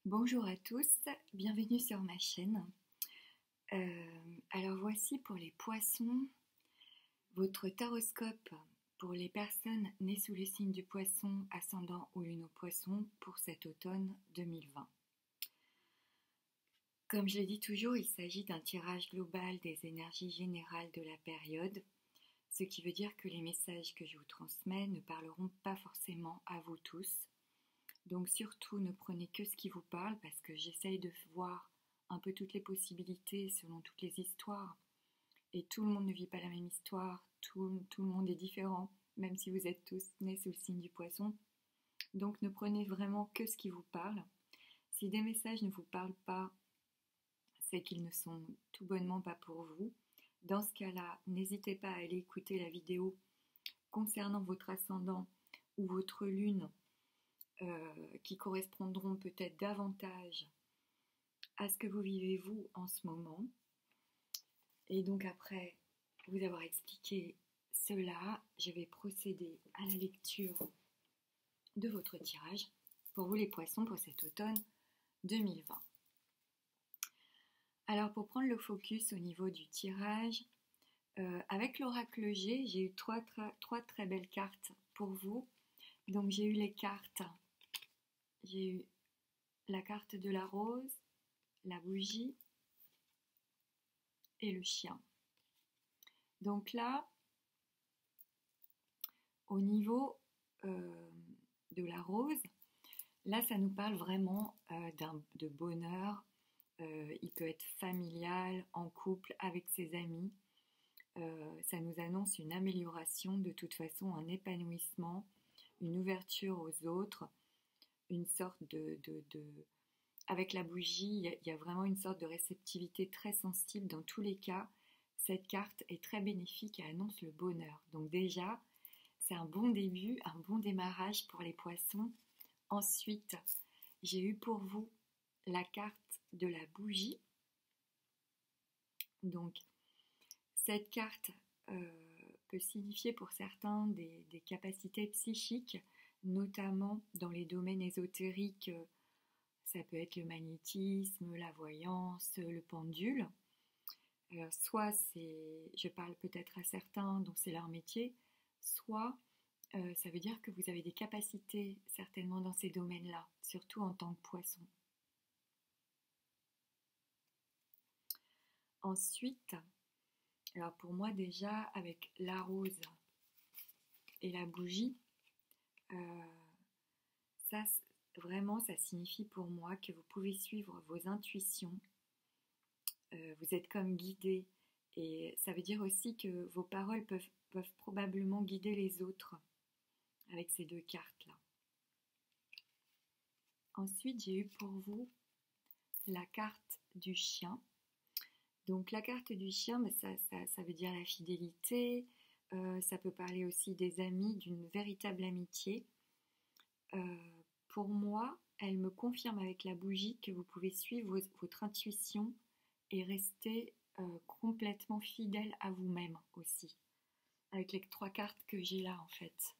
Bonjour à tous, bienvenue sur ma chaîne. Alors voici pour les poissons, votre taroscope pour les personnes nées sous le signe du poisson, ascendant ou lune au poisson pour cet automne 2020. Comme je le dis toujours, il s'agit d'un tirage global des énergies générales de la période, ce qui veut dire que les messages que je vous transmets ne parleront pas forcément à vous tous. Donc surtout ne prenez que ce qui vous parle parce que j'essaye de voir un peu toutes les possibilités selon toutes les histoires. Et tout le monde ne vit pas la même histoire, tout le monde est différent, même si vous êtes tous nés sous le signe du poisson. Donc ne prenez vraiment que ce qui vous parle. Si des messages ne vous parlent pas, c'est qu'ils ne sont tout bonnement pas pour vous. Dans ce cas-là, n'hésitez pas à aller écouter la vidéo concernant votre ascendant ou votre lune qui correspondront peut-être davantage à ce que vous vivez vous en ce moment. Et donc après vous avoir expliqué cela, je vais procéder à la lecture de votre tirage pour vous les poissons pour cet automne 2020. Alors pour prendre le focus au niveau du tirage, avec l'oracle G, j'ai eu trois très belles cartes pour vous. Donc j'ai eu les cartes, j'ai eu la carte de la rose, la bougie et le chien. Donc là, au niveau de la rose, là ça nous parle vraiment de bonheur. Il peut être familial, en couple, avec ses amis. Ça nous annonce une amélioration, de toute façon un épanouissement, une ouverture aux autres, une sorte Avec la bougie, il y a vraiment une sorte de réceptivité très sensible. Dans tous les cas, cette carte est très bénéfique et annonce le bonheur. Donc déjà, c'est un bon début, un bon démarrage pour les poissons. Ensuite, j'ai eu pour vous la carte de la bougie. Donc, cette carte peut signifier pour certains des capacités psychiques, notamment dans les domaines ésotériques. Ça peut être le magnétisme, la voyance, le pendule. Soit je parle peut-être à certains dont c'est leur métier, soit ça veut dire que vous avez des capacités certainement dans ces domaines-là, surtout en tant que poisson. Ensuite, alors pour moi déjà, avec la rose et la bougie, ça vraiment ça signifie pour moi que vous pouvez suivre vos intuitions, vous êtes comme guidé, et ça veut dire aussi que vos paroles peuvent probablement guider les autres avec ces deux cartes-là. Ensuite, j'ai eu pour vous la carte du chien. Donc la carte du chien, ça veut dire la fidélité, ça peut parler aussi des amis, d'une véritable amitié. Pour moi, elle me confirme avec la bougie que vous pouvez suivre votre intuition et rester complètement fidèle à vous-même aussi, avec les trois cartes que j'ai là en fait.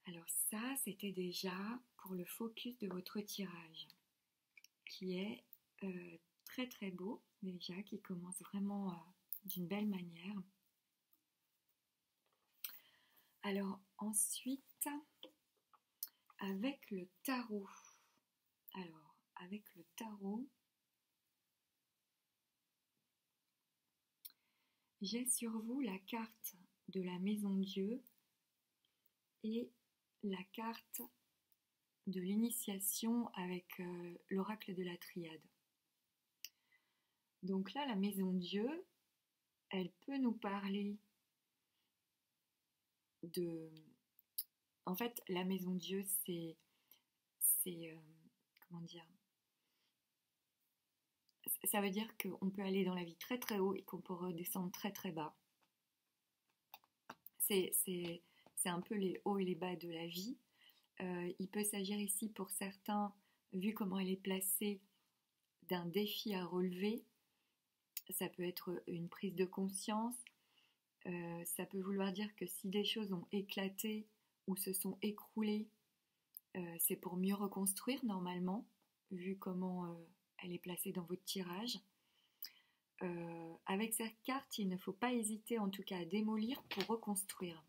Alors ça, c'était déjà pour le focus de votre tirage, qui est très très beau déjà, qui commence vraiment d'une belle manière. Alors ensuite, avec le tarot. Alors, avec le tarot, j'ai sur vous la carte de la Maison Dieu et la carte de l'initiation avec l'oracle de la Triade. Donc là, la Maison Dieu, elle peut nous parler de... En fait, la Maison Dieu, c'est comment dire, ça veut dire qu'on peut aller dans la vie très très haut et qu'on peut redescendre très très bas. C'est un peu les hauts et les bas de la vie. Il peut s'agir ici pour certains, vu comment elle est placée, d'un défi à relever. Ça peut être une prise de conscience. Ça peut vouloir dire que si des choses ont éclaté ou se sont écroulées, C'est pour mieux reconstruire normalement, vu comment elle est placée dans votre tirage. Avec cette carte, il ne faut pas hésiter en tout cas à démolir pour reconstruire.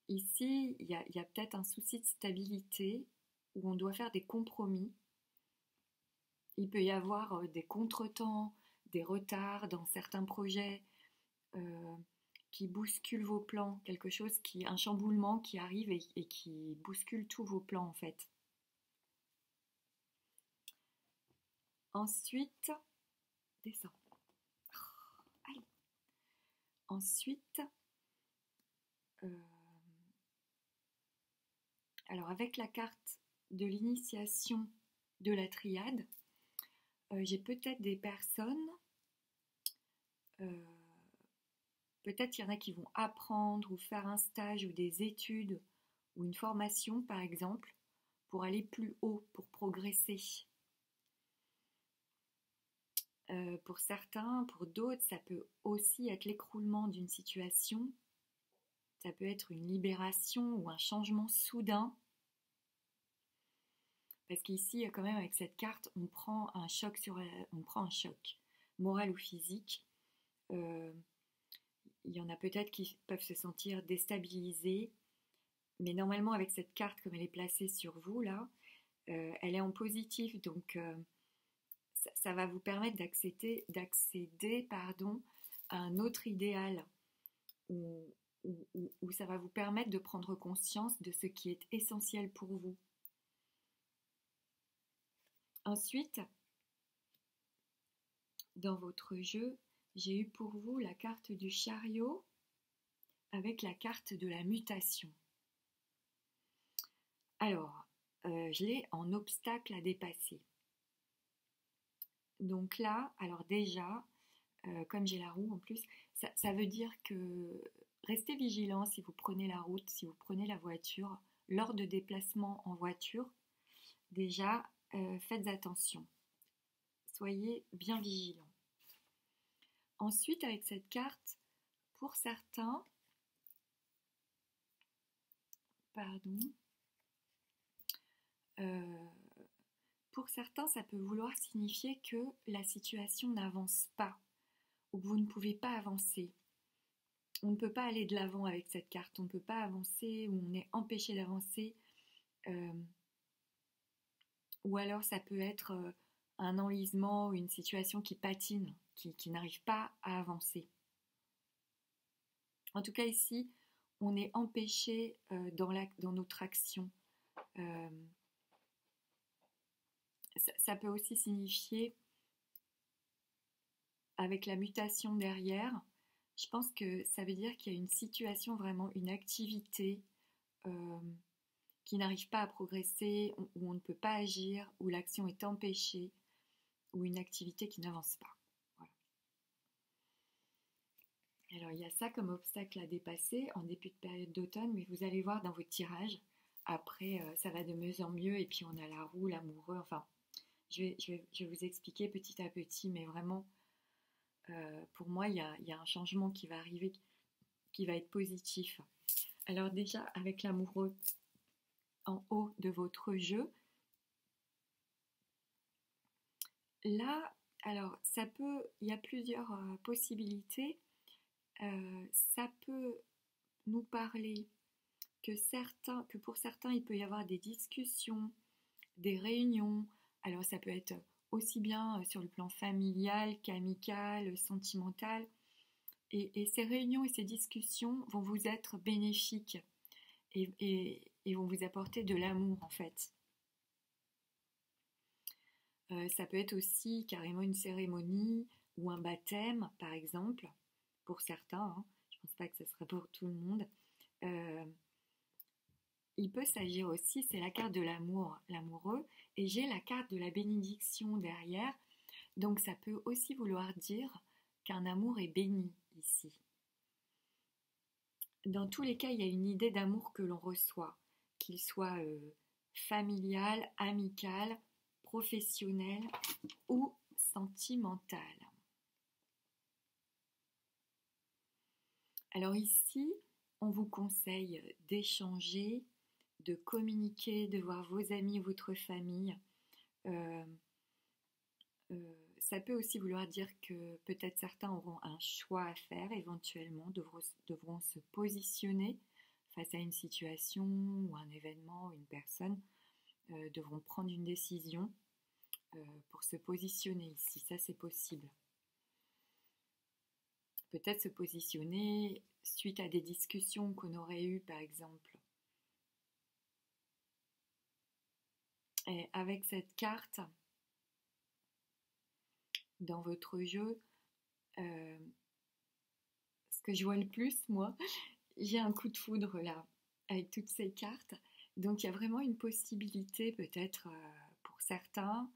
Ici, il y a peut-être un souci de stabilité où on doit faire des compromis. Il peut y avoir des contretemps, des retards dans certains projets qui bousculent vos plans, un chamboulement qui arrive et qui bouscule tous vos plans en fait. Ensuite, descends. Allez. Ensuite, alors avec la carte de l'initiation de la triade, j'ai peut-être des personnes, peut-être il y en a qui vont apprendre ou faire un stage ou des études ou une formation par exemple pour aller plus haut, pour progresser. Pour certains, pour d'autres, ça peut aussi être l'écroulement d'une situation. Ça peut être une libération ou un changement soudain. Parce qu'ici, quand même, avec cette carte, on prend un choc moral ou physique. Il y en a peut-être qui peuvent se sentir déstabilisés. Mais normalement, avec cette carte, comme elle est placée sur vous, là, elle est en positif. Donc, ça va vous permettre d'accéder à un autre idéal. Où ça va vous permettre de prendre conscience de ce qui est essentiel pour vous. Ensuite, dans votre jeu, j'ai eu pour vous la carte du chariot avec la carte de la mutation. Alors, je l'ai en obstacle à dépasser. Donc là, alors déjà, comme j'ai la roue en plus, ça veut dire que restez vigilant si vous prenez la route, si vous prenez la voiture, lors de déplacements en voiture, déjà, faites attention. Soyez bien vigilants. Ensuite, avec cette carte, pour certains, ça peut vouloir signifier que la situation n'avance pas ou que vous ne pouvez pas avancer. On ne peut pas aller de l'avant avec cette carte, on ne peut pas avancer ou on est empêché d'avancer. Ou alors ça peut être un enlisement ou une situation qui patine, qui n'arrive pas à avancer. En tout cas ici, on est empêché dans notre action. Ça peut aussi signifier, avec la mutation derrière, je pense que ça veut dire qu'il y a une situation, vraiment une activité qui n'arrive pas à progresser, où on ne peut pas agir, où l'action est empêchée, ou une activité qui n'avance pas. Voilà. Alors il y a ça comme obstacle à dépasser en début de période d'automne, mais vous allez voir dans votre tirage, après ça va de mieux en mieux, et puis on a la roue, l'amoureux, enfin, je vais vous expliquer petit à petit, mais vraiment, pour moi, il y a un changement qui va arriver, qui va être positif. Alors déjà, avec l'amoureux en haut de votre jeu, là, alors il y a plusieurs possibilités. Ça peut nous parler que pour certains, il peut y avoir des discussions, des réunions. Alors ça peut être aussi bien sur le plan familial qu'amical, sentimental. Et ces réunions et ces discussions vont vous être bénéfiques et vont vous apporter de l'amour en fait. Ça peut être aussi carrément une cérémonie ou un baptême par exemple, pour certains, hein. Je ne pense pas que ce serait pour tout le monde. Il peut s'agir aussi, c'est la carte de l'amour, l'amoureux, et j'ai la carte de la bénédiction derrière. Donc ça peut aussi vouloir dire qu'un amour est béni ici. Dans tous les cas, il y a une idée d'amour que l'on reçoit, qu'il soit familial, amical, professionnel ou sentimental. Alors ici, On vous conseille d'échanger, de communiquer, de voir vos amis, votre famille. Euh, Ça peut aussi vouloir dire que peut-être certains auront un choix à faire éventuellement, devront se positionner face à une situation ou un événement ou une personne, devront prendre une décision pour se positionner ici. Ça, c'est possible. Peut-être se positionner suite à des discussions qu'on aurait eues, par exemple. Et avec cette carte, dans votre jeu, ce que je vois le plus, moi, j'ai un coup de foudre là, avec toutes ces cartes. Donc il y a vraiment une possibilité peut-être pour certains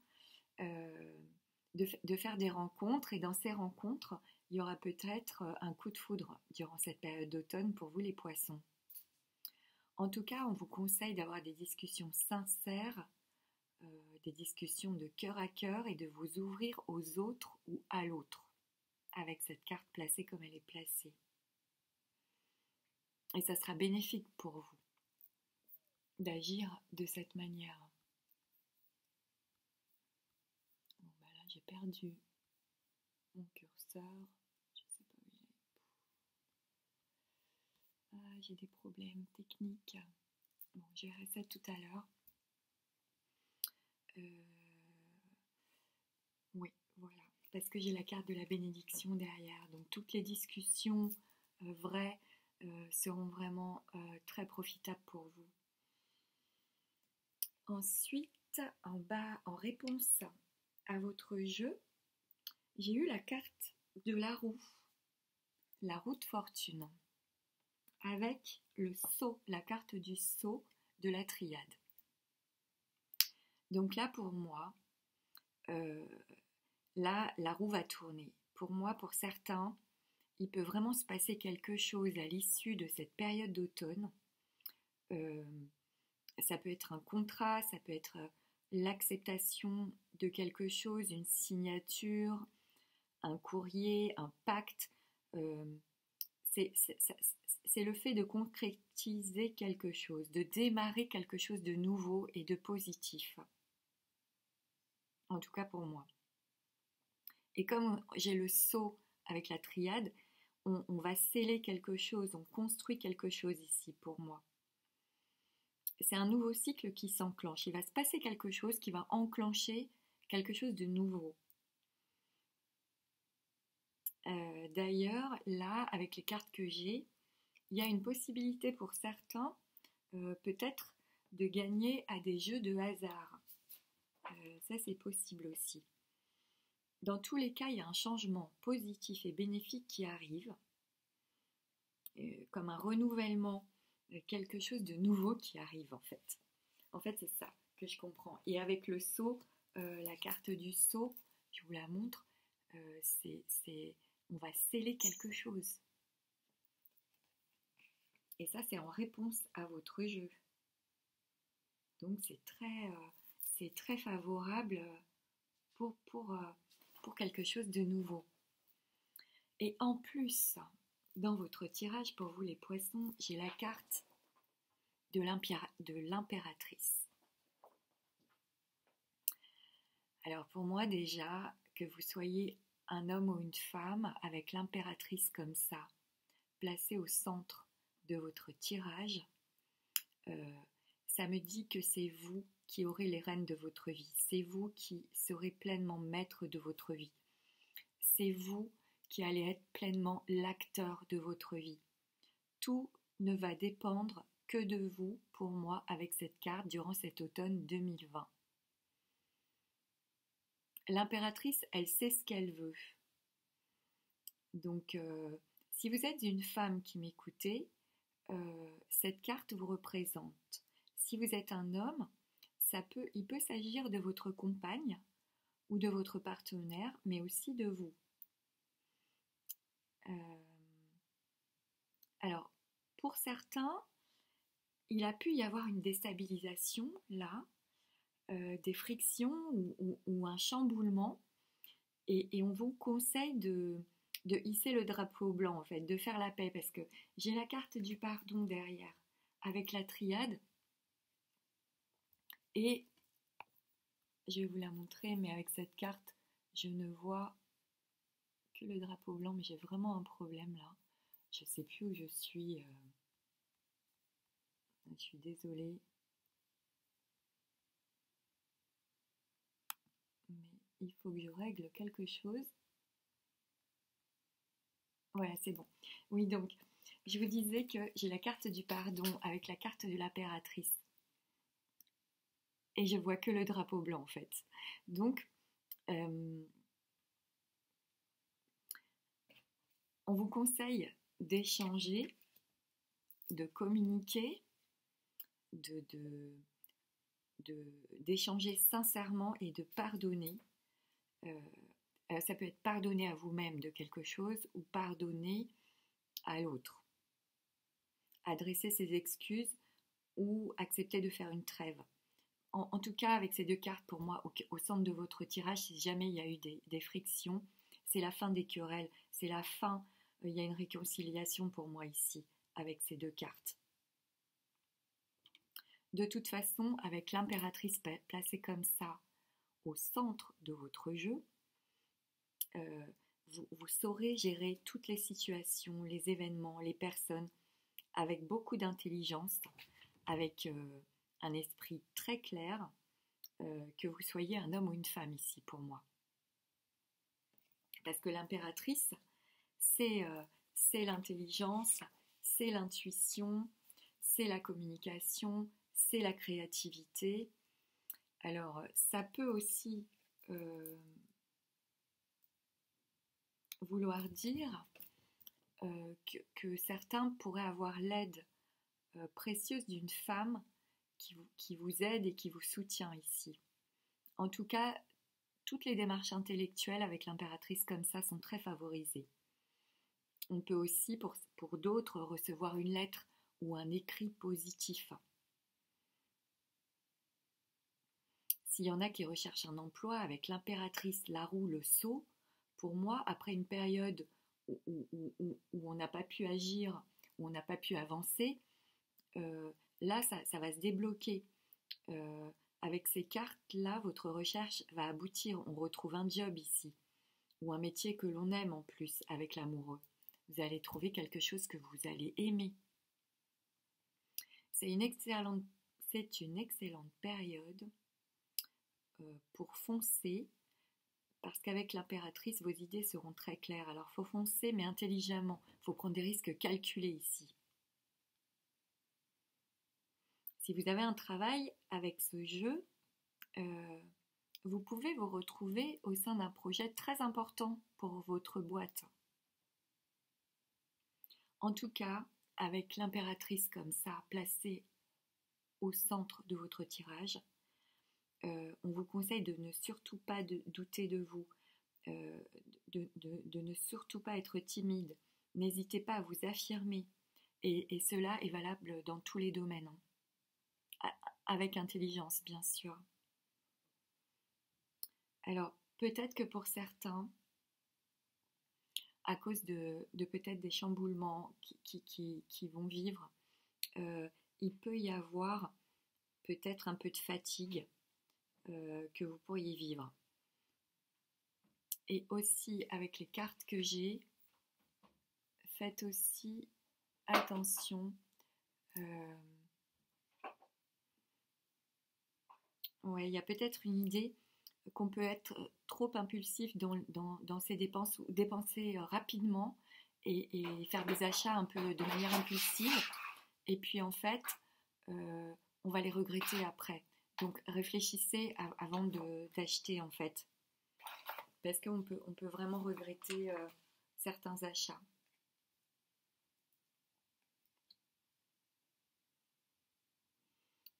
de faire des rencontres. Et dans ces rencontres, il y aura peut-être un coup de foudre durant cette période d'automne pour vous les poissons. En tout cas, on vous conseille d'avoir des discussions sincères, des discussions de cœur à cœur et de vous ouvrir aux autres ou à l'autre avec cette carte placée comme elle est placée. Et ça sera bénéfique pour vous d'agir de cette manière. Bon, bah là, j'ai perdu mon curseur. Je sais pas où il est. Ah, j'ai des problèmes techniques. Bon, je verrai ça tout à l'heure. Oui, voilà. Parce que j'ai la carte de la bénédiction derrière. Donc toutes les discussions vraies seront vraiment très profitables pour vous. Ensuite, en bas, en réponse à votre jeu, j'ai eu la carte de la roue de fortune, avec le sceau, la carte du sceau de la triade. Donc là, pour moi, là, la roue va tourner. Pour moi, pour certains, il peut vraiment se passer quelque chose à l'issue de cette période d'automne. Ça peut être un contrat, ça peut être l'acceptation de quelque chose, une signature, un courrier, un pacte. C'est le fait de concrétiser quelque chose, de démarrer quelque chose de nouveau et de positif. En tout cas pour moi. Et comme j'ai le sceau avec la triade, on va sceller quelque chose, on construit quelque chose ici pour moi. C'est un nouveau cycle qui s'enclenche. Il va se passer quelque chose qui va enclencher quelque chose de nouveau. D'ailleurs, là, avec les cartes que j'ai, il y a une possibilité pour certains, peut-être, de gagner à des jeux de hasard. Ça, c'est possible aussi. Dans tous les cas, il y a un changement positif et bénéfique qui arrive, comme un renouvellement, quelque chose de nouveau qui arrive en fait. En fait, c'est ça que je comprends. Et avec le sceau, la carte du sceau, je vous la montre, on va sceller quelque chose. Et ça, c'est en réponse à votre jeu. Donc, c'est très favorable pour quelque chose de nouveau. Et en plus, dans votre tirage, pour vous les poissons, j'ai la carte de l'impératrice. Alors pour moi déjà, que vous soyez un homme ou une femme avec l'impératrice comme ça, placée au centre de votre tirage, ça me dit que c'est vous qui aurez les rênes de votre vie. C'est vous qui serez pleinement maître de votre vie. C'est vous qui allez être pleinement l'acteur de votre vie. Tout ne va dépendre que de vous, pour moi, avec cette carte durant cet automne 2020. L'impératrice, elle sait ce qu'elle veut. Donc, si vous êtes une femme qui m'écoutez, cette carte vous représente. Si vous êtes un homme, il peut s'agir de votre compagne ou de votre partenaire, mais aussi de vous. Alors, pour certains, il a pu y avoir une déstabilisation là, des frictions ou un chamboulement, et on vous conseille de hisser le drapeau blanc en fait, de faire la paix, parce que j'ai la carte du pardon derrière, avec la triade, et je vais vous la montrer, mais avec cette carte, je ne vois que le drapeau blanc, mais j'ai vraiment un problème là. Je sais plus où je suis. Je suis désolée. Mais il faut que je règle quelque chose. Voilà, c'est bon. Oui, donc, je vous disais que j'ai la carte du pardon avec la carte de l'impératrice. Et je vois que le drapeau blanc, en fait. Donc, on vous conseille d'échanger, de communiquer, d'échanger sincèrement et de pardonner. Ça peut être pardonner à vous-même de quelque chose ou pardonner à l'autre. Adresser ses excuses ou accepter de faire une trêve. En tout cas, avec ces deux cartes, pour moi, au centre de votre tirage, si jamais il y a eu des frictions, c'est la fin des querelles, c'est la fin, il y a une réconciliation pour moi ici, avec ces deux cartes. De toute façon, avec l'impératrice placée comme ça, au centre de votre jeu, vous saurez gérer toutes les situations, les événements, les personnes, avec beaucoup d'intelligence, avec un esprit très clair, que vous soyez un homme ou une femme ici pour moi. Parce que l'impératrice, c'est l'intelligence, c'est l'intuition, c'est la communication, c'est la créativité. Alors, ça peut aussi vouloir dire que certains pourraient avoir l'aide précieuse d'une femme qui vous aide et qui vous soutient ici. En tout cas, toutes les démarches intellectuelles avec l'impératrice comme ça sont très favorisées. On peut aussi, pour d'autres, recevoir une lettre ou un écrit positif. S'il y en a qui recherchent un emploi avec l'impératrice, la roue, le sceau, pour moi, après une période où on n'a pas pu agir, où on n'a pas pu avancer, là, ça va se débloquer. Avec ces cartes-là, votre recherche va aboutir. On retrouve un job ici, ou un métier que l'on aime en plus avec l'amoureux. Vous allez trouver quelque chose que vous allez aimer. C'est une excellente période pour foncer, parce qu'avec l'impératrice, vos idées seront très claires. Alors, il faut foncer, mais intelligemment. Il faut prendre des risques calculés ici. Si vous avez un travail avec ce jeu, vous pouvez vous retrouver au sein d'un projet très important pour votre boîte. En tout cas, avec l'impératrice comme ça, placée au centre de votre tirage, on vous conseille de ne surtout pas douter de vous, de ne surtout pas être timide. N'hésitez pas à vous affirmer. Et cela est valable dans tous les domaines. Avec intelligence, bien sûr. Alors, peut-être que pour certains, à cause de peut-être des chamboulements qui vont vivre, il peut y avoir peut-être un peu de fatigue que vous pourriez vivre. Et aussi, avec les cartes que j'ai, faites aussi attention. Ouais, il y a peut-être une idée qu'on peut être trop impulsif dans ses dépenses ou dépenser rapidement et faire des achats un peu de manière impulsive. Et puis en fait, on va les regretter après. Donc réfléchissez avant d'acheter en fait. Parce qu'on peut vraiment regretter certains achats.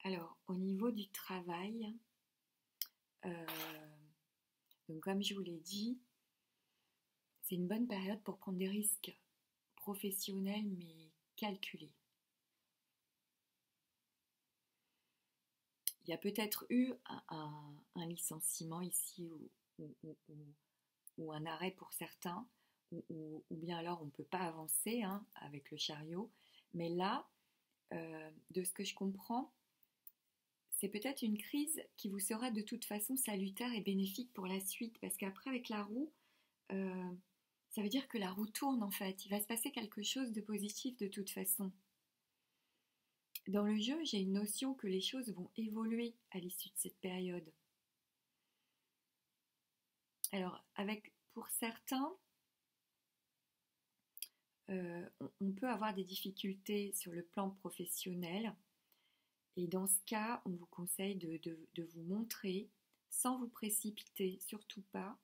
Alors, au niveau du travail, donc comme je vous l'ai dit, c'est une bonne période pour prendre des risques professionnels mais calculés. Il y a peut-être eu un licenciement ici ou un arrêt pour certains, ou bien alors on ne peut pas avancer hein, avec le chariot. Mais là, de ce que je comprends, c'est peut-être une crise qui vous sera de toute façon salutaire et bénéfique pour la suite, parce qu'après avec la roue, euh, ça veut dire que la roue tourne en fait, il va se passer quelque chose de positif de toute façon. Dans le jeu, j'ai une notion que les choses vont évoluer à l'issue de cette période. Alors, pour certains, on peut avoir des difficultés sur le plan professionnel. Et dans ce cas, on vous conseille de vous montrer sans vous précipiter, surtout pas,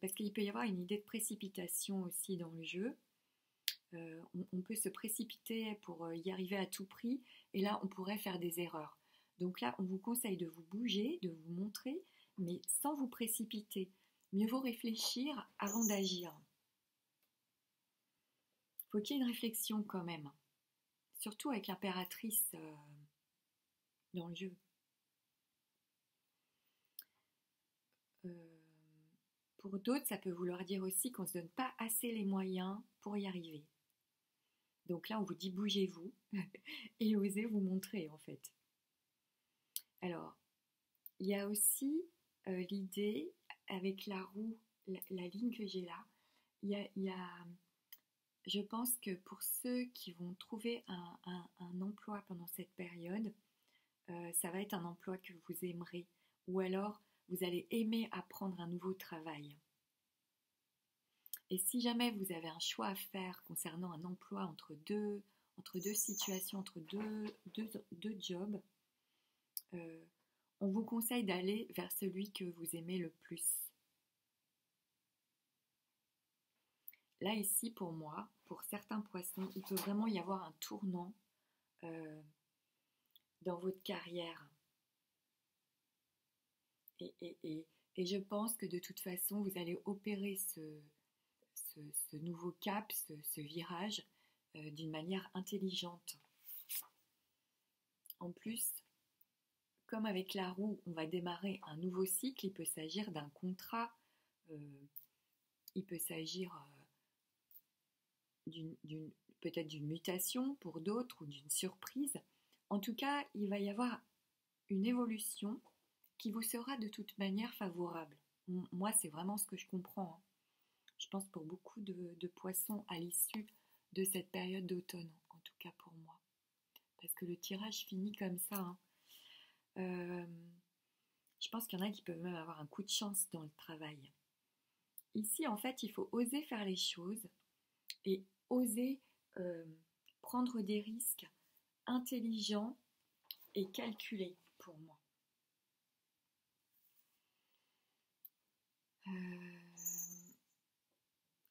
parce qu'il peut y avoir une idée de précipitation aussi dans le jeu. On peut se précipiter pour y arriver à tout prix, et là, on pourrait faire des erreurs. Donc là, on vous conseille de vous bouger, de vous montrer, mais sans vous précipiter. Mieux vaut réfléchir avant d'agir. Faut qu'il y ait une réflexion quand même, surtout avec l'impératrice dans le jeu. Pour d'autres, ça peut vouloir dire aussi qu'on ne se donne pas assez les moyens pour y arriver. Donc là, on vous dit bougez-vous et osez vous montrer en fait. Alors, il y a aussi l'idée avec la roue, la ligne que j'ai là, je pense que pour ceux qui vont trouver un emploi pendant cette période, ça va être un emploi que vous aimerez, ou alors vous allez aimer apprendre un nouveau travail. Et si jamais vous avez un choix à faire concernant un emploi entre deux situations, entre deux jobs, on vous conseille d'aller vers celui que vous aimez le plus. Là, ici, pour moi, pour certains poissons, il peut vraiment y avoir un tournant dans votre carrière. Et je pense que de toute façon, vous allez opérer ce nouveau cap, ce virage, d'une manière intelligente. En plus, comme avec la roue, on va démarrer un nouveau cycle, il peut s'agir d'un contrat, il peut s'agir peut-être d'une mutation pour d'autres ou d'une surprise. En tout cas, il va y avoir une évolution qui vous sera de toute manière favorable. Moi, c'est vraiment ce que je comprends. Je pense pour beaucoup de poissons à l'issue de cette période d'automne, en tout cas pour moi. Parce que le tirage finit comme ça. Je pense qu'il y en a qui peuvent même avoir un coup de chance dans le travail. Ici, en fait, il faut oser faire les choses et oser prendre des risques intelligents et calculés pour moi.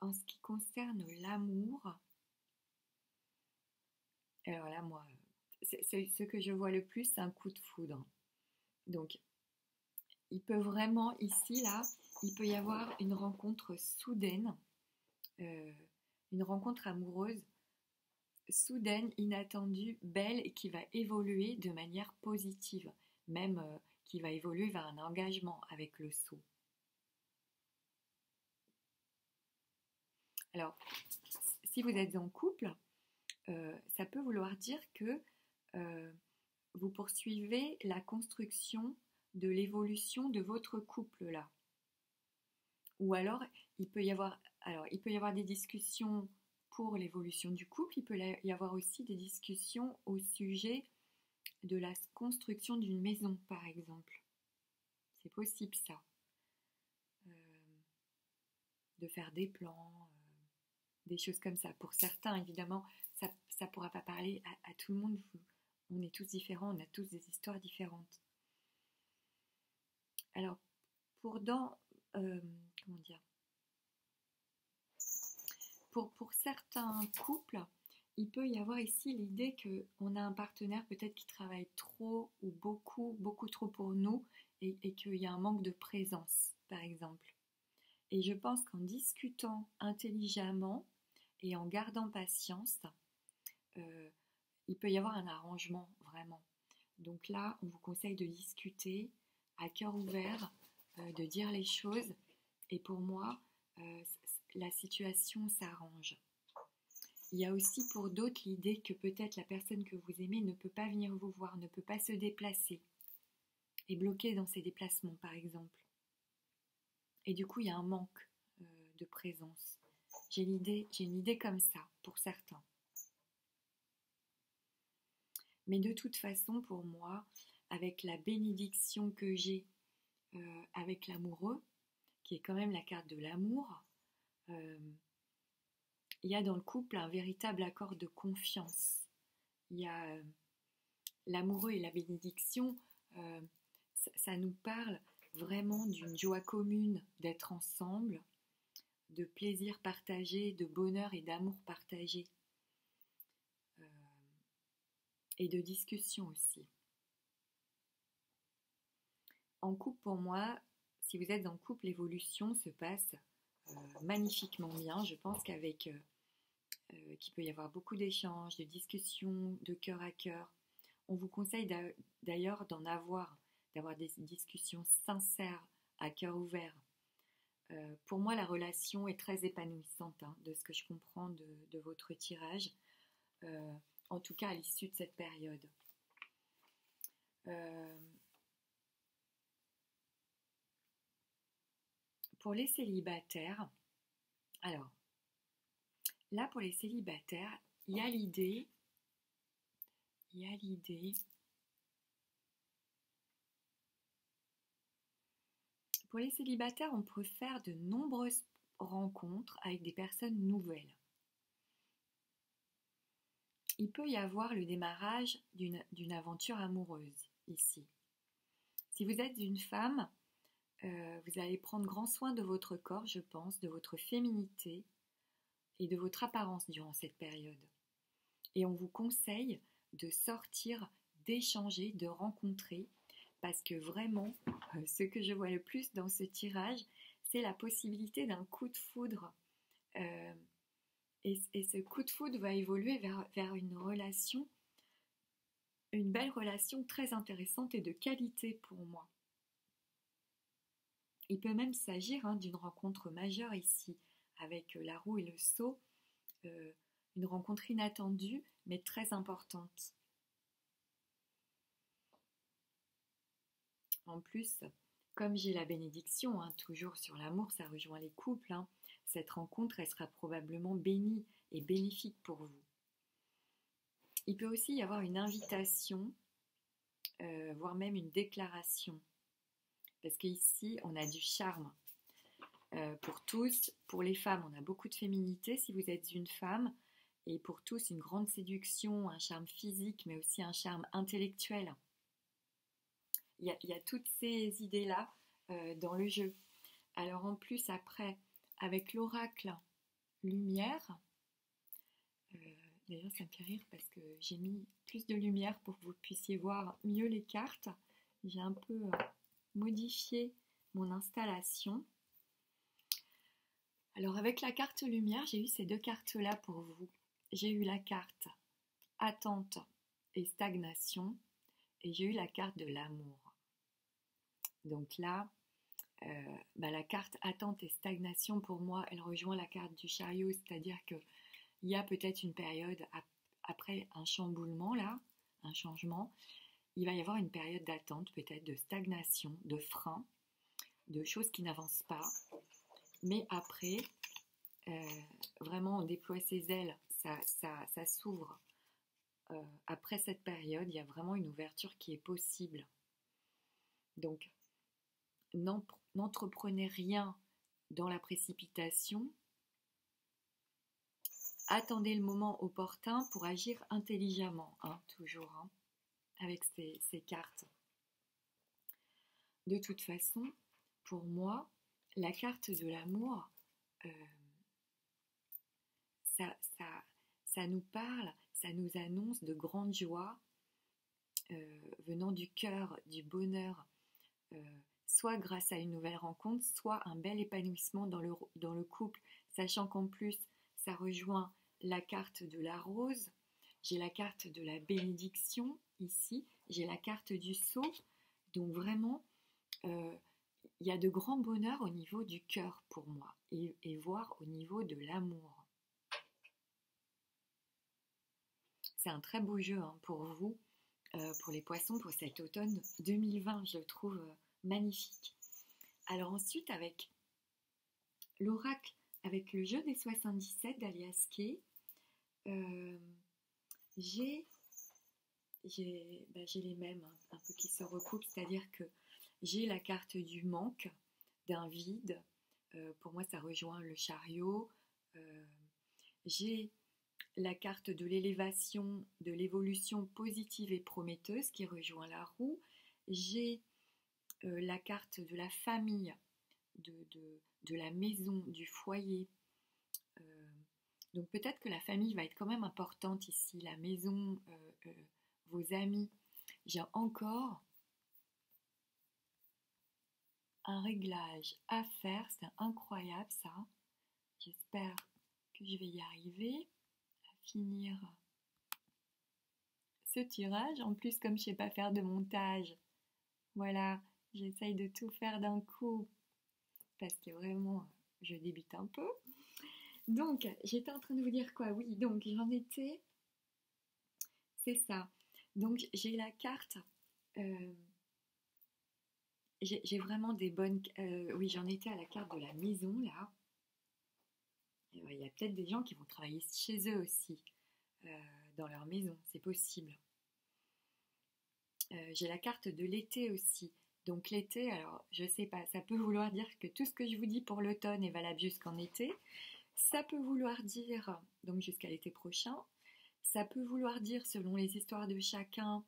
En ce qui concerne l'amour, alors là, moi, ce que je vois le plus, c'est un coup de foudre. Donc, il peut vraiment, ici, là, il peut y avoir une rencontre soudaine, une rencontre amoureuse soudaine, inattendue, belle et qui va évoluer de manière positive, même qui va évoluer vers un engagement avec le sceau. Alors, si vous êtes en couple, ça peut vouloir dire que vous poursuivez la construction de l'évolution de votre couple là. Ou alors, il peut y avoir des discussions pour l'évolution du couple, il peut y avoir aussi des discussions au sujet de la construction d'une maison, par exemple. C'est possible ça. De faire des plans, des choses comme ça. Pour certains, évidemment, ça ne pourra pas parler à tout le monde. On est tous différents, on a tous des histoires différentes. Alors, comment dire, pour certains couples, il peut y avoir ici l'idée qu'on a un partenaire peut-être qui travaille trop ou beaucoup trop pour nous et qu'il y a un manque de présence, par exemple. Et je pense qu'en discutant intelligemment et en gardant patience, il peut y avoir un arrangement, vraiment. Donc là, on vous conseille de discuter à cœur ouvert, de dire les choses. Et pour moi, la situation s'arrange. Il y a aussi pour d'autres l'idée que peut-être la personne que vous aimez ne peut pas venir vous voir, ne peut pas se déplacer, est bloquée dans ses déplacements par exemple. Et du coup, il y a un manque de présence. J'ai une idée comme ça pour certains. Mais de toute façon, pour moi, avec la bénédiction que j'ai avec l'amoureux, qui est quand même la carte de l'amour, il y a dans le couple un véritable accord de confiance. Il y a l'amoureux et la bénédiction, ça nous parle vraiment d'une joie commune d'être ensemble, de plaisir partagé, de bonheur et d'amour partagé, et de discussion aussi. En couple, pour moi, si vous êtes en couple, l'évolution se passe magnifiquement bien. Je pense qu'il peut y avoir beaucoup d'échanges, de discussions, de cœur à cœur. On vous conseille d'ailleurs d'avoir des discussions sincères, à cœur ouvert. Pour moi, la relation est très épanouissante, de ce que je comprends de votre tirage, en tout cas à l'issue de cette période. Pour les célibataires, alors, là pour les célibataires, il y a l'idée pour les célibataires, on peut faire de nombreuses rencontres avec des personnes nouvelles. Il peut y avoir le démarrage d'une aventure amoureuse ici. Si vous êtes une femme, vous allez prendre grand soin de votre corps, je pense, de votre féminité et de votre apparence durant cette période. Et on vous conseille de sortir, d'échanger, de rencontrer, parce que vraiment, ce que je vois le plus dans ce tirage, c'est la possibilité d'un coup de foudre. Et ce coup de foudre va évoluer vers une relation, une belle relation très intéressante et de qualité pour moi. Il peut même s'agir d'une rencontre majeure ici, avec la roue et le seau, une rencontre inattendue mais très importante. En plus, comme j'ai la bénédiction, toujours sur l'amour, ça rejoint les couples, cette rencontre, elle sera probablement bénie et bénéfique pour vous. Il peut aussi y avoir une invitation, voire même une déclaration, parce qu'ici, on a du charme. Pour tous, pour les femmes, on a beaucoup de féminité si vous êtes une femme, et pour tous, une grande séduction, un charme physique, mais aussi un charme intellectuel. Il y a toutes ces idées-là dans le jeu. Alors en plus, après, avec l'oracle lumière, d'ailleurs ça me fait rire parce que j'ai mis plus de lumière pour que vous puissiez voir mieux les cartes. J'ai un peu modifié mon installation. Alors avec la carte lumière, j'ai eu ces deux cartes-là pour vous. J'ai eu la carte attente et stagnation et j'ai eu la carte de l'amour. Donc là, la carte attente et stagnation, pour moi, elle rejoint la carte du chariot, c'est-à-dire qu'il y a peut-être une période après un chamboulement, là, un changement, il va y avoir une période d'attente, peut-être de stagnation, de frein, de choses qui n'avancent pas. Mais après, vraiment, on déploie ses ailes, ça s'ouvre. Après cette période, il y a vraiment une ouverture qui est possible. Donc, n'entreprenez rien dans la précipitation. Attendez le moment opportun pour agir intelligemment, toujours, avec ces cartes. De toute façon, pour moi, la carte de l'amour, ça nous parle, ça nous annonce de grandes joies venant du cœur, du bonheur, soit grâce à une nouvelle rencontre, soit un bel épanouissement dans le couple, sachant qu'en plus, ça rejoint la carte de la rose, j'ai la carte de la bénédiction ici, j'ai la carte du sceau, donc vraiment, il y a de grands bonheurs au niveau du cœur pour moi et voire au niveau de l'amour. C'est un très beau jeu hein, pour vous, pour les poissons, pour cet automne 2020, je le trouve magnifique. Alors ensuite, avec l'oracle, avec le jeu des 77 d'Alias Kay, euh, j'ai les mêmes, hein, un peu qui se recoupent, c'est-à-dire que j'ai la carte du manque, d'un vide, pour moi ça rejoint le chariot, j'ai la carte de l'élévation, de l'évolution positive et prometteuse qui rejoint la roue, j'ai la carte de la famille, de la maison, du foyer. Donc peut-être que la famille va être quand même importante ici, la maison, vos amis. J'ai encore un réglage à faire, c'est incroyable ça. J'espère que je vais y arriver à finir ce tirage. En plus, comme je ne sais pas faire de montage, voilà, j'essaye de tout faire d'un coup parce que vraiment, je débute un peu. Donc, j'étais en train de vous dire quoi? Oui, donc j'en étais... C'est ça. Donc, j'ai la carte... j'ai vraiment des bonnes... oui, j'en étais à la carte de la maison, là. Il y a peut-être des gens qui vont travailler chez eux aussi, dans leur maison, c'est possible. J'ai la carte de l'été aussi. Donc l'été, alors je sais pas, ça peut vouloir dire que tout ce que je vous dis pour l'automne est valable jusqu'en été. Ça peut vouloir dire, donc jusqu'à l'été prochain, ça peut vouloir dire, selon les histoires de chacun,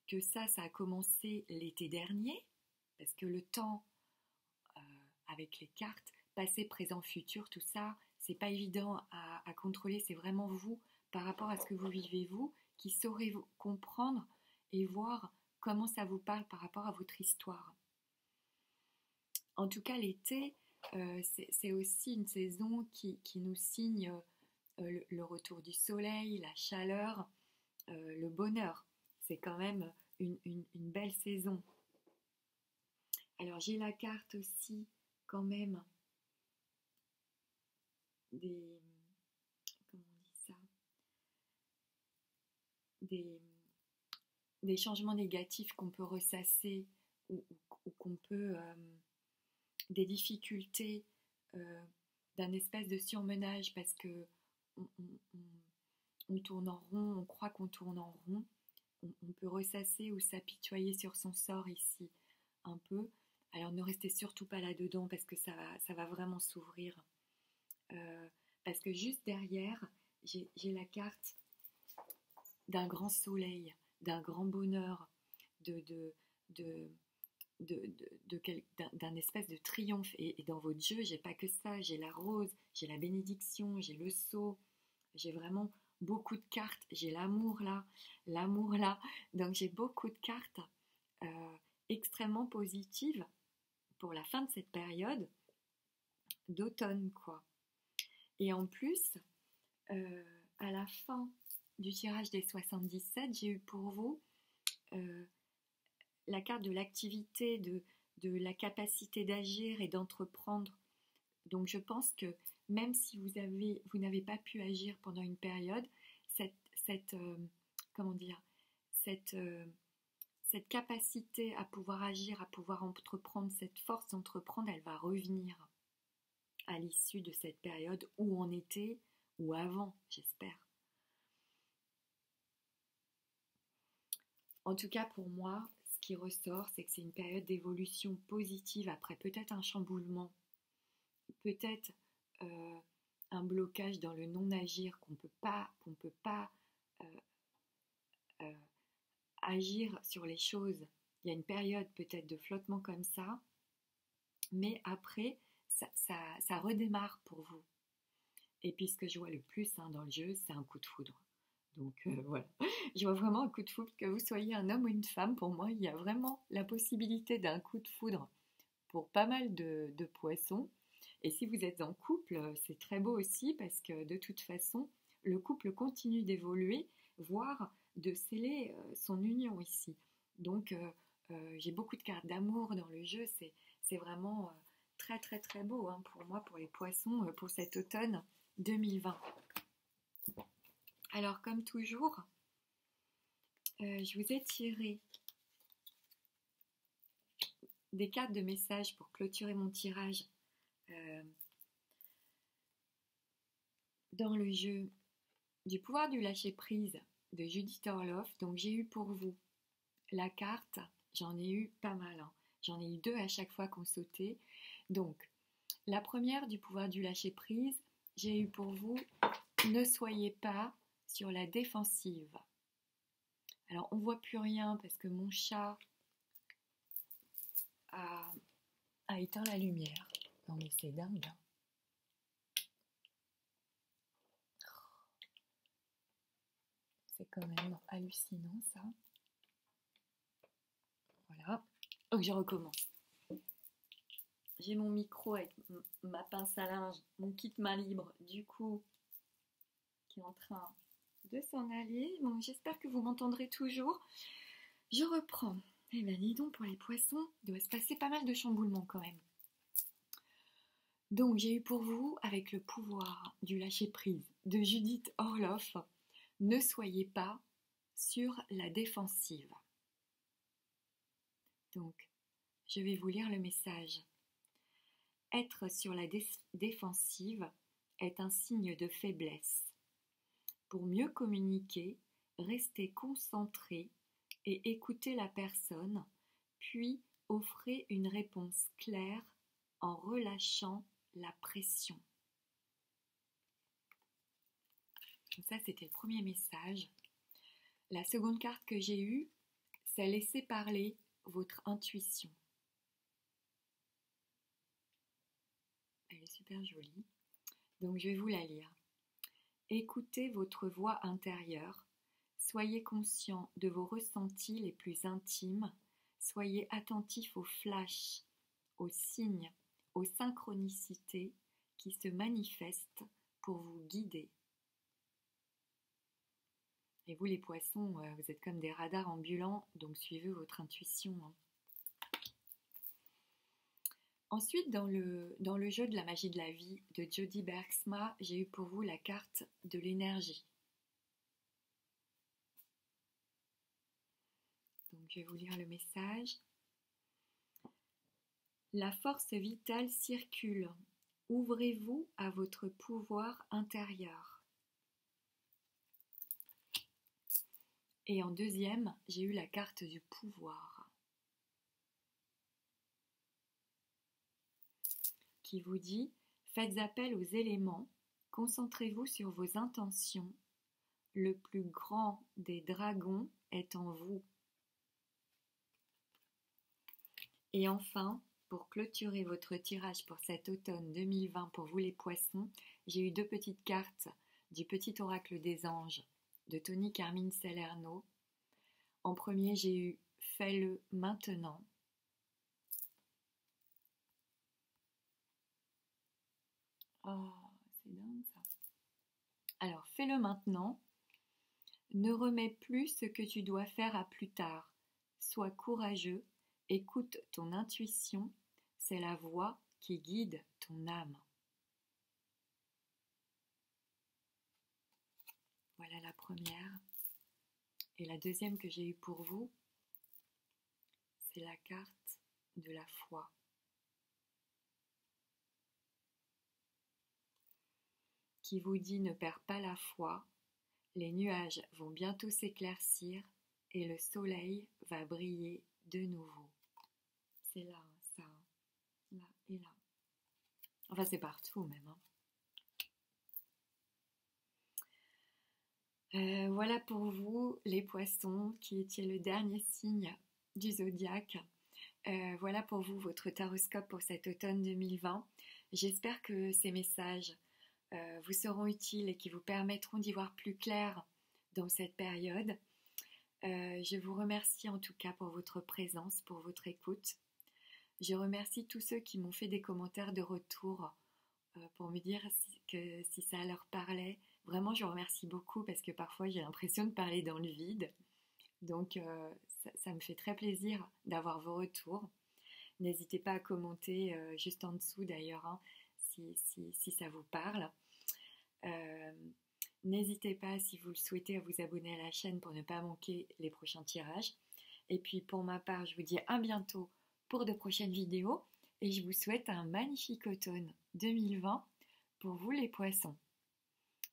que ça a commencé l'été dernier, parce que le temps, avec les cartes, passé, présent, futur, tout ça, c'est pas évident à contrôler, c'est vraiment vous, par rapport à ce que vous vivez vous, qui saurez comprendre et voir comment ça vous parle par rapport à votre histoire. En tout cas, l'été, c'est aussi une saison qui nous signe le retour du soleil, la chaleur, le bonheur. C'est quand même une belle saison. Alors j'ai la carte aussi quand même des... Comment on dit ça? Des changements négatifs qu'on peut ressasser ou qu'on peut... des difficultés, d'un espèce de surmenage parce que on tourne en rond, on croit qu'on tourne en rond, on peut ressasser ou s'apitoyer sur son sort ici un peu. Alors ne restez surtout pas là-dedans parce que ça va vraiment s'ouvrir. Parce que juste derrière, j'ai la carte d'un grand soleil, d'un grand bonheur, d'un espèce de triomphe. Et dans votre jeu, j'ai pas que ça, j'ai la rose, j'ai la bénédiction, j'ai le sceau, j'ai vraiment beaucoup de cartes, j'ai l'amour là, donc j'ai beaucoup de cartes extrêmement positives pour la fin de cette période d'automne, quoi. Et en plus, à la fin du tirage des 77, j'ai eu pour vous la carte de l'activité, de la capacité d'agir et d'entreprendre. Donc je pense que même si vous n'avez pas pu agir pendant une période, comment dire, cette capacité à pouvoir agir, à pouvoir entreprendre, cette force d'entreprendre, elle va revenir à l'issue de cette période où on était, ou avant, j'espère. En tout cas, pour moi, ce qui ressort, c'est que c'est une période d'évolution positive après peut-être un chamboulement, peut-être un blocage dans le non-agir, qu'on peut pas euh, agir sur les choses. Il y a une période peut-être de flottement comme ça, mais après, ça redémarre pour vous. Et puis ce que je vois le plus dans le jeu, c'est un coup de foudre. Donc voilà, je vois vraiment un coup de foudre, que vous soyez un homme ou une femme. Pour moi, il y a vraiment la possibilité d'un coup de foudre pour pas mal de poissons. Et si vous êtes en couple, c'est très beau aussi parce que de toute façon, le couple continue d'évoluer, voire de sceller son union ici. Donc j'ai beaucoup de cartes d'amour dans le jeu, C'est vraiment très très très beau hein, pour moi, pour les poissons, pour cet automne 2020. Alors comme toujours, je vous ai tiré des cartes de messages pour clôturer mon tirage dans le jeu du pouvoir du lâcher-prise de Judith Orloff. Donc j'ai eu pour vous la carte, j'en ai eu pas mal, hein. J'en ai eu 2 à chaque fois qu'on sautait. Donc la première du pouvoir du lâcher-prise, j'ai eu pour vous ne soyez pas sur la défensive. Alors on voit plus rien parce que mon chat a éteint la lumière. Non mais c'est dingue. C'est quand même hallucinant ça. Voilà. Donc je recommence. J'ai mon micro avec ma pince à linge, mon kit main libre, du coup, qui est en train de s'en aller. Bon, j'espère que vous m'entendrez toujours. Je reprends. Eh bien, dis donc, pour les poissons, il doit se passer pas mal de chamboulements quand même. Donc, j'ai eu pour vous, avec le pouvoir du lâcher-prise de Judith Orloff, ne soyez pas sur la défensive. Donc, je vais vous lire le message. Être sur la défensive est un signe de faiblesse. Pour mieux communiquer, restez concentré et écoutez la personne, puis offrez une réponse claire en relâchant la pression. Donc ça, c'était le premier message. La seconde carte que j'ai eue, c'est laisser parler votre intuition. Elle est super jolie. Donc je vais vous la lire. Écoutez votre voix intérieure. Soyez conscient de vos ressentis les plus intimes. Soyez attentif aux flashs, aux signes, aux synchronicités qui se manifestent pour vous guider. Et vous les poissons, vous êtes comme des radars ambulants, donc suivez votre intuition. Ensuite, dans le jeu de la magie de la vie de Jody Bergsma, j'ai eu pour vous la carte de l'énergie. Donc, je vais vous lire le message. La force vitale circule. Ouvrez-vous à votre pouvoir intérieur. Et en deuxième, j'ai eu la carte du pouvoir, qui vous dit « Faites appel aux éléments, concentrez-vous sur vos intentions. Le plus grand des dragons est en vous. » Et enfin, pour clôturer votre tirage pour cet automne 2020 pour vous les poissons, j'ai eu 2 petites cartes du Petit Oracle des Anges de Tony Carmine Salerno. En premier, j'ai eu « Fais-le maintenant ». Oh, c'est dingue ça. Alors, fais-le maintenant. Ne remets plus ce que tu dois faire à plus tard. Sois courageux, écoute ton intuition, c'est la voix qui guide ton âme. Voilà la première. Et la deuxième que j'ai eue pour vous, c'est la carte de la foi. Qui vous dit ne perds pas la foi, les nuages vont bientôt s'éclaircir et le soleil va briller de nouveau. C'est là, ça, là et là. Enfin, c'est partout même. Voilà pour vous, les poissons, qui étiez le dernier signe du zodiaque. Voilà pour vous votre taroscope pour cet automne 2020. J'espère que ces messages vous seront utiles et qui vous permettront d'y voir plus clair dans cette période. Je vous remercie en tout cas pour votre présence, pour votre écoute. Je remercie tous ceux qui m'ont fait des commentaires de retour pour me dire si ça leur parlait. Vraiment, je vous remercie beaucoup parce que parfois j'ai l'impression de parler dans le vide. Donc ça me fait très plaisir d'avoir vos retours. N'hésitez pas à commenter juste en dessous d'ailleurs, hein, si ça vous parle. Euh, N'hésitez pas, si vous le souhaitez, à vous abonner à la chaîne pour ne pas manquer les prochains tirages. Et puis pour ma part, je vous dis à bientôt pour de prochaines vidéos et je vous souhaite un magnifique automne 2020 pour vous les poissons,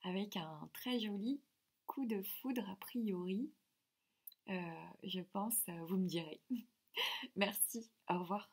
avec un très joli coup de foudre a priori. Je pense, vous me direz. Merci, au revoir.